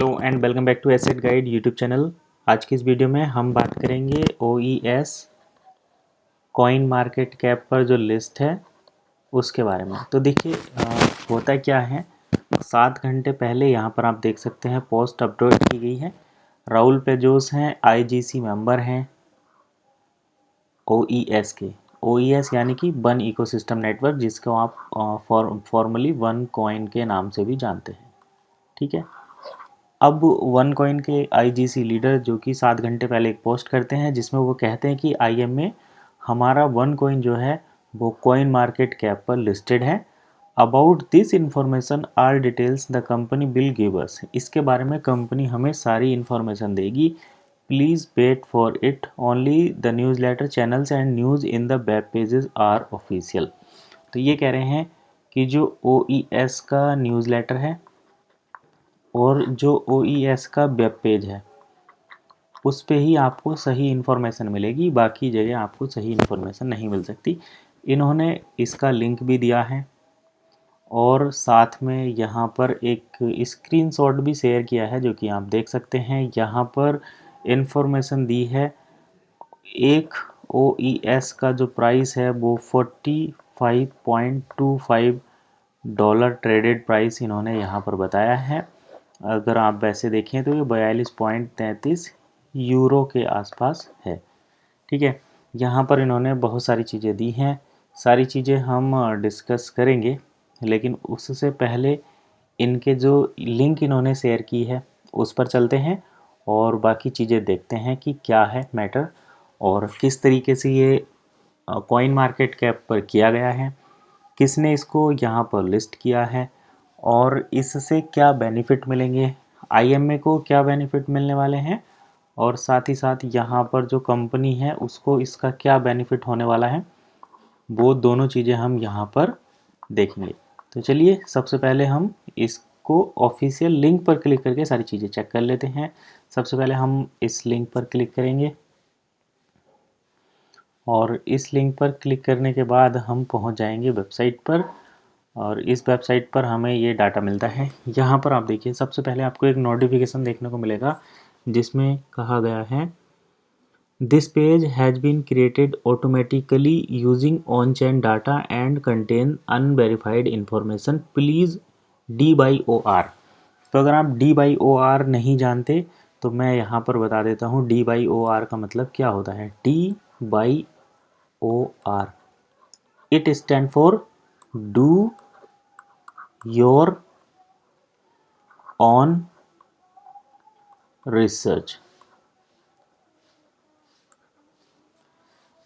Hello and welcome back to Asset Guide YouTube channel. आज की इस वीडियो में हम बात करेंगे OES कॉइन मार्केट कैप पर जो लिस्ट है उसके बारे में। तो देखिए होता क्या है, 7 घंटे पहले यहाँ पर आप देख सकते हैं पोस्ट अपलोड की गई है। राहुल पेजोस हैं, IGC मेंबर हैं OES के। OES यानी कि वन इकोसिस्टम नेटवर्क, जिसको आप फॉर्मली वन कॉइन के नाम से भी जानते हैं। ठीक है, अब वन कॉइन के IGC लीडर जो कि 7 घंटे पहले एक पोस्ट करते हैं जिसमें वो कहते हैं कि IM में हमारा वन कॉइन जो है वो कॉइन मार्केट कैप पर लिस्टेड है। About this information or details the company will give us. इसके बारे में कंपनी हमें सारी इन्फॉर्मेशन देगी। Please wait for it, only the newsletter channels and news in the web pages are official. तो ये कह रहे हैं कि जो OES का न्यूज़ लेटर है और जो OES का वेब पेज है उस पे ही आपको सही इन्फॉर्मेशन मिलेगी, बाकी जगह आपको सही इन्फॉर्मेशन नहीं मिल सकती। इन्होंने इसका लिंक भी दिया है और साथ में यहाँ पर एक स्क्रीनशॉट भी शेयर किया है जो कि आप देख सकते हैं। यहाँ पर इन्फॉर्मेशन दी है, एक OES का जो प्राइस है वो 45.25 डॉलर ट्रेडेड प्राइस इन्होंने यहाँ पर बताया है। अगर आप वैसे देखें तो ये 42.33 यूरो के आसपास है। ठीक है, यहाँ पर इन्होंने बहुत सारी चीज़ें दी हैं, सारी चीज़ें हम डिस्कस करेंगे, लेकिन उससे पहले इनके जो लिंक इन्होंने शेयर की है उस पर चलते हैं और बाकी चीज़ें देखते हैं कि क्या है मैटर और किस तरीके से ये कॉइन मार्केट कैप पर किया गया है, किसने इसको यहाँ पर लिस्ट किया है और इससे क्या बेनिफिट मिलेंगे, IMA को क्या बेनिफिट मिलने वाले हैं और साथ ही साथ यहाँ पर जो कंपनी है उसको इसका क्या बेनिफिट होने वाला है, वो दोनों चीज़ें हम यहाँ पर देखेंगे। तो चलिए सबसे पहले हम इसको ऑफिशियल लिंक पर क्लिक करके सारी चीज़ें चेक कर लेते हैं। सबसे पहले हम इस लिंक पर क्लिक करेंगे और इस लिंक पर क्लिक करने के बाद हम पहुंच जाएंगे वेबसाइट पर और इस वेबसाइट पर हमें ये डाटा मिलता है। यहाँ पर आप देखिए सबसे पहले आपको एक नोटिफिकेशन देखने को मिलेगा जिसमें कहा गया है, this page has been created automatically using on chain data and contain unverified information, please D/OR। तो अगर आप D/OR नहीं जानते तो मैं यहाँ पर बता देता हूँ D/OR का मतलब क्या होता है। D/OR it stand for do your on research.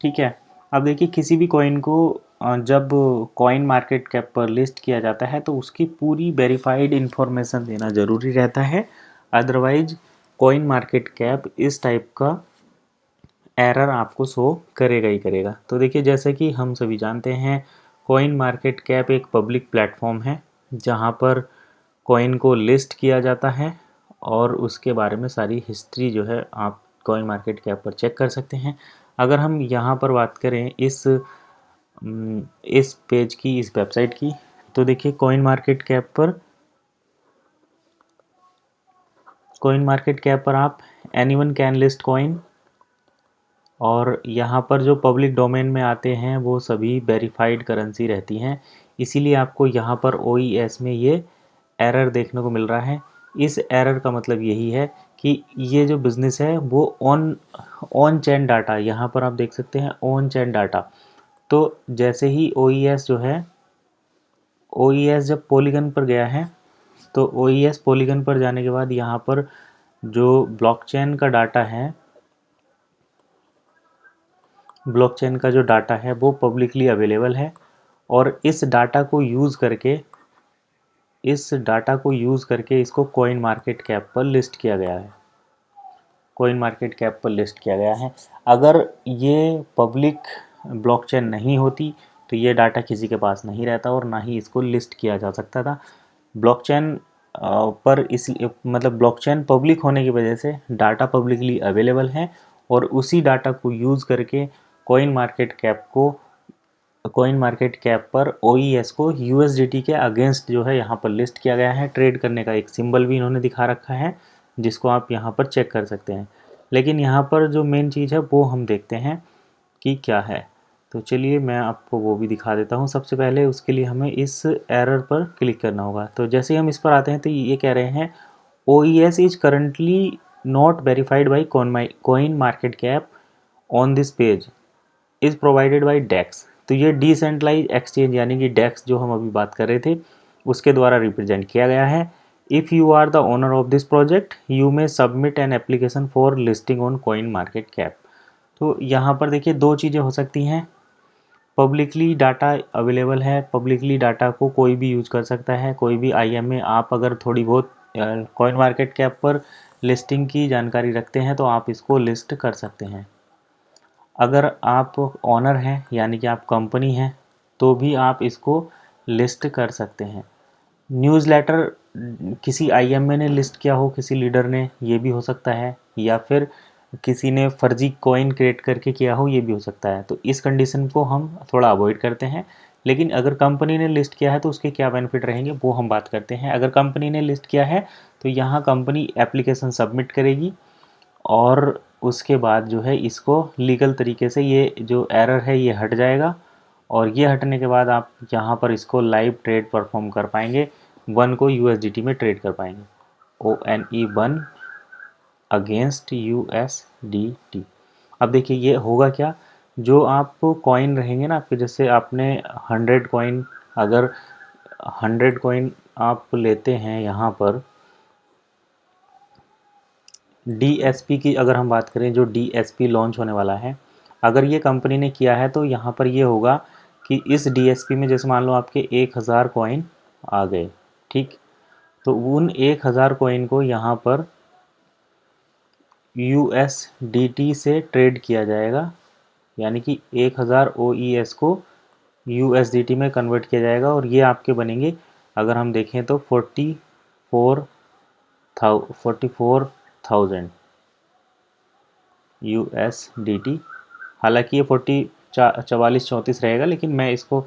ठीक है, अब देखिए किसी भी कॉइन को जब कॉइन मार्केट कैप पर लिस्ट किया जाता है तो उसकी पूरी वेरीफाइड इन्फॉर्मेशन देना ज़रूरी रहता है, अदरवाइज कॉइन मार्केट कैप इस टाइप का एरर आपको शो करेगा ही करेगा। तो देखिए जैसे कि हम सभी जानते हैं कॉइन मार्केट कैप एक पब्लिक प्लेटफॉर्म है जहाँ पर कॉइन को लिस्ट किया जाता है और उसके बारे में सारी हिस्ट्री जो है आप कॉइन मार्केट कैप पर चेक कर सकते हैं। अगर हम यहाँ पर बात करें इस पेज की, इस वेबसाइट की, तो देखिए कॉइन मार्केट कैप पर आप एनीवन कैन लिस्ट कॉइन, और यहाँ पर जो पब्लिक डोमेन में आते हैं वो सभी वेरीफाइड करेंसी रहती हैं, इसीलिए आपको यहाँ पर OES में ये एरर देखने को मिल रहा है। इस एरर का मतलब यही है कि ये जो बिज़नेस है वो ऑन चेन डाटा, यहाँ पर आप देख सकते हैं ऑन चेन डाटा। तो जैसे ही OES जो है, OES जब पॉलीगन पर गया है तो OES पॉलीगन पर जाने के बाद यहाँ पर जो ब्लॉकचेन का डाटा है, ब्लॉकचेन का जो डाटा है वो पब्लिकली अवेलेबल है और इस डाटा को यूज़ करके इसको कॉइन मार्केट कैप पर लिस्ट किया गया है। अगर ये पब्लिक ब्लॉकचेन नहीं होती तो ये डाटा किसी के पास नहीं रहता और ना ही इसको लिस्ट किया जा सकता था। ब्लॉकचेन पर इस मतलब ब्लॉकचेन पब्लिक होने की वजह से डाटा पब्लिकली अवेलेबल है और उसी डाटा को यूज़ करके कॉइन मार्केट कैप को कॉइन मार्केट कैप पर OES को USDT के अगेंस्ट जो है यहाँ पर लिस्ट किया गया है। ट्रेड करने का एक सिंबल भी इन्होंने दिखा रखा है जिसको आप यहाँ पर चेक कर सकते हैं। लेकिन यहाँ पर जो मेन चीज़ है वो हम देखते हैं कि क्या है। तो चलिए मैं आपको वो भी दिखा देता हूँ। सबसे पहले उसके लिए हमें इस एरर पर क्लिक करना होगा। तो जैसे ही हम इस पर आते हैं तो ये कह रहे हैं OES is currently not verified by coin market cap on this page is provided by DEX. तो ये डिसेंट्रलाइज एक्सचेंज यानी कि डेक्स जो हम अभी बात कर रहे थे उसके द्वारा रिप्रेजेंट किया गया है। If you are the owner of this project you may submit an application for listing on coin market cap. तो यहाँ पर देखिए दो चीज़ें हो सकती हैं। पब्लिकली डाटा अवेलेबल है, पब्लिकली डाटा को कोई भी यूज़ कर सकता है, कोई भी IMA। आप अगर थोड़ी बहुत कॉइन मार्केट कैप पर लिस्टिंग की जानकारी रखते हैं तो आप इसको लिस्ट कर सकते हैं। अगर आप ऑनर हैं यानी कि आप कंपनी हैं तो भी आप इसको लिस्ट कर सकते हैं। न्यूज़लेटर किसी IMA ने लिस्ट किया हो, किसी लीडर ने, ये भी हो सकता है, या फिर किसी ने फर्जी कॉइन क्रिएट करके किया हो, ये भी हो सकता है। तो इस कंडीशन को हम थोड़ा अवॉइड करते हैं। लेकिन अगर कंपनी ने लिस्ट किया है तो उसके क्या बेनिफिट रहेंगे वो हम बात करते हैं। अगर कंपनी ने लिस्ट किया है तो यहाँ कंपनी एप्लीकेशन सबमिट करेगी और उसके बाद जो है इसको लीगल तरीके से ये जो एरर है ये हट जाएगा। और ये हटने के बाद आप यहाँ पर इसको लाइव ट्रेड परफॉर्म कर पाएंगे, वन को USDT में ट्रेड कर पाएंगे। ONE one against USDT। अब देखिए ये होगा क्या, जो आप कॉइन रहेंगे ना आपके, जैसे आपने 100 कॉइन, अगर 100 कॉइन आप लेते हैं यहाँ पर DSP की अगर हम बात करें, जो DSP लॉन्च होने वाला है, अगर ये कंपनी ने किया है तो यहाँ पर ये होगा कि इस DSP में जैसे मान लो आपके 1000 कॉइन आ गए, ठीक, तो उन 1000 कॉइन को यहाँ पर USDT से ट्रेड किया जाएगा, यानी कि 1000 OES को USDT में कन्वर्ट किया जाएगा और ये आपके बनेंगे, अगर हम देखें तो 44,000 USDT। हालांकि ये 44-34 रहेगा, लेकिन मैं इसको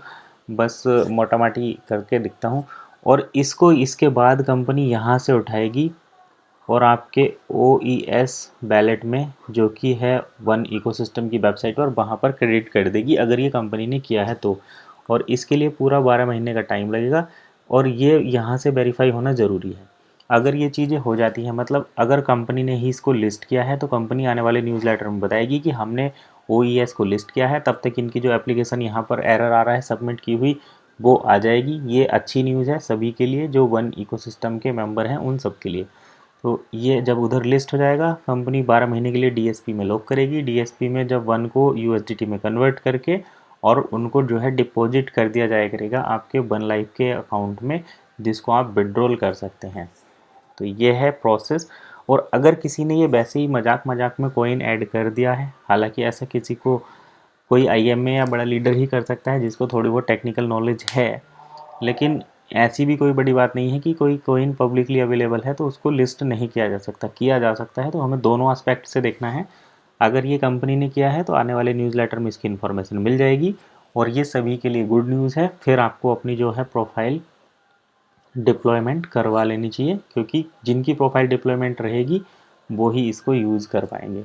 बस मोटा माटी करके दिखता हूँ। और इसको इसके बाद कंपनी यहाँ से उठाएगी और आपके OES बैलेट में, जो कि है वन इकोसिस्टम की वेबसाइट पर, वहाँ पर क्रेडिट कर देगी अगर ये कंपनी ने किया है तो। और इसके लिए पूरा 12 महीने का टाइम लगेगा और ये यहाँ से वेरीफाई होना ज़रूरी है। अगर ये चीज़ें हो जाती हैं, मतलब अगर कंपनी ने ही इसको लिस्ट किया है तो कंपनी आने वाले न्यूज़लेटर में बताएगी कि हमने OES को लिस्ट किया है, तब तक इनकी जो एप्लीकेशन यहाँ पर एरर आ रहा है सबमिट की हुई वो आ जाएगी। ये अच्छी न्यूज़ है सभी के लिए, जो वन इकोसिस्टम के मेंबर हैं उन सब के लिए। तो ये जब उधर लिस्ट हो जाएगा, कंपनी 12 महीने के लिए DSP में लॉक करेगी। DSP में जब वन को USDT में कन्वर्ट करके और उनको जो है डिपॉजिट कर दिया जाया करेगा आपके वन लाइफ के अकाउंट में, जिसको आप विड्रॉल कर सकते हैं। तो ये है प्रोसेस। और अगर किसी ने ये वैसे ही मजाक मजाक में कॉइन ऐड कर दिया है, हालांकि ऐसा किसी को कोई IMA या बड़ा लीडर ही कर सकता है जिसको थोड़ी बहुत टेक्निकल नॉलेज है, लेकिन ऐसी भी कोई बड़ी बात नहीं है कि कोई कॉइन पब्लिकली अवेलेबल है तो उसको लिस्ट नहीं किया जा सकता, किया जा सकता है। तो हमें दोनों एस्पेक्ट से देखना है। अगर ये कंपनी ने किया है तो आने वाले न्यूज़लेटर में इसकी इन्फॉर्मेशन मिल जाएगी और ये सभी के लिए गुड न्यूज़ है। फिर आपको अपनी जो है प्रोफाइल डिप्लॉयमेंट करवा लेनी चाहिए, क्योंकि जिनकी प्रोफाइल डिप्लॉयमेंट रहेगी वो ही इसको यूज़ कर पाएंगे।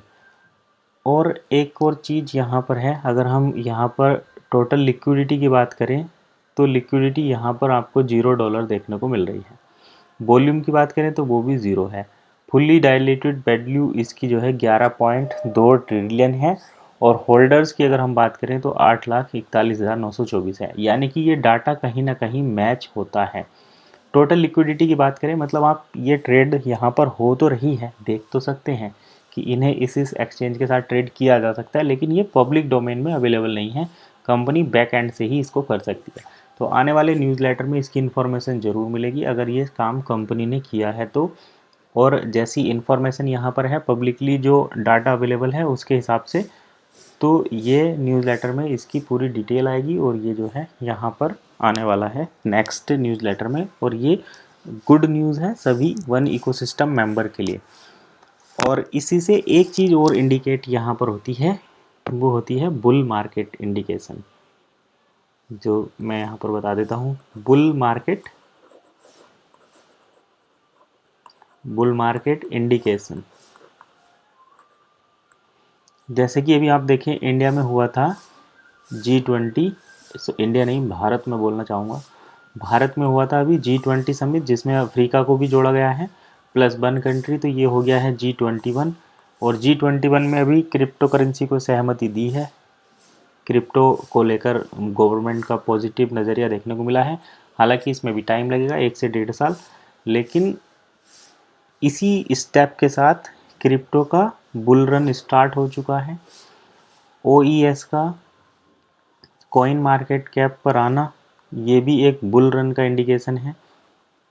और एक और चीज़ यहाँ पर है, अगर हम यहाँ पर टोटल लिक्विडिटी की बात करें तो लिक्विडिटी यहाँ पर आपको $0 देखने को मिल रही है। वॉल्यूम की बात करें तो वो भी ज़ीरो है। फुल्ली डायलेटेड वैल्यू इसकी जो है 11.2 ट्रिलियन है। और होल्डर्स की अगर हम बात करें तो 8,41,924 है, यानी कि ये डाटा कहीं ना कहीं मैच होता है। टोटल लिक्विडिटी की बात करें, मतलब आप ये ट्रेड यहाँ पर हो तो रही है, देख तो सकते हैं कि इन्हें इस एक्सचेंज के साथ ट्रेड किया जा सकता है, लेकिन ये पब्लिक डोमेन में अवेलेबल नहीं है। कंपनी बैक एंड से ही इसको कर सकती है। तो आने वाले न्यूज़लेटर में इसकी इन्फॉर्मेशन ज़रूर मिलेगी अगर ये काम कंपनी ने किया है तो। और जैसी इन्फॉर्मेशन यहाँ पर है पब्लिकली जो डाटा अवेलेबल है उसके हिसाब से, तो ये न्यूज़लेटर में इसकी पूरी डिटेल आएगी और ये जो है यहाँ पर आने वाला है नेक्स्ट न्यूज़लेटर में। और ये गुड न्यूज़ है सभी वन इकोसिस्टम मेंबर के लिए। और इसी से एक चीज़ और इंडिकेट यहाँ पर होती है, वो होती है बुल मार्केट इंडिकेशन। जो मैं यहाँ पर बता देता हूँ, बुल मार्केट इंडिकेशन। जैसे कि अभी आप देखें इंडिया में हुआ था G20, इंडिया नहीं भारत में बोलना चाहूँगा, भारत में हुआ था अभी G20 समिट, जिसमें अफ्रीका को भी जोड़ा गया है प्लस 1 कंट्री, तो ये हो गया है G21। और G21 में अभी क्रिप्टो करेंसी को सहमति दी है। क्रिप्टो को लेकर गवर्नमेंट का पॉजिटिव नज़रिया देखने को मिला है। हालांकि इसमें भी टाइम लगेगा 1 से 1.5 साल, लेकिन इसी स्टेप के साथ क्रिप्टो का बुल रन स्टार्ट हो चुका है। OES का कॉइन मार्केट कैप पर आना, ये भी एक बुल रन का इंडिकेशन है,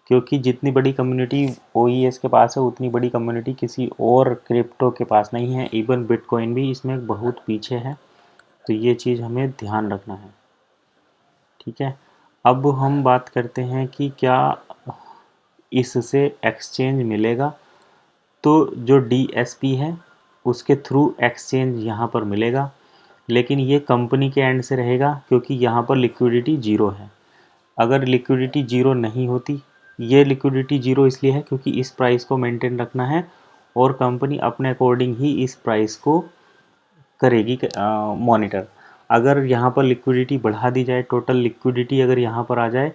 क्योंकि जितनी बड़ी कम्युनिटी OES के पास है उतनी बड़ी कम्युनिटी किसी और क्रिप्टो के पास नहीं है। इवन बिटकॉइन भी इसमें बहुत पीछे है, तो ये चीज़ हमें ध्यान रखना है। ठीक है, अब हम बात करते हैं कि क्या इससे एक्सचेंज मिलेगा। तो जो DSP है उसके थ्रू एक्सचेंज यहाँ पर मिलेगा, लेकिन ये कंपनी के एंड से रहेगा, क्योंकि यहाँ पर लिक्विडिटी ज़ीरो है। अगर लिक्विडिटी ज़ीरो नहीं होती, ये लिक्विडिटी ज़ीरो इसलिए है क्योंकि इस प्राइस को मेंटेन रखना है और कंपनी अपने अकॉर्डिंग ही इस प्राइस को करेगी मॉनिटर। अगर यहाँ पर लिक्विडिटी बढ़ा दी जाए, टोटल लिक्विडिटी अगर यहाँ पर आ जाए,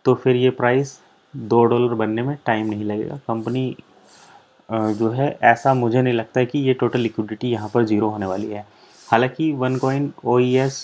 तो फिर ये प्राइस $2 बनने में टाइम नहीं लगेगा। कंपनी जो है, ऐसा मुझे नहीं लगता है कि ये टोटल लिक्विडिटी यहाँ पर ज़ीरो होने वाली है। हालांकि वन कॉइन OES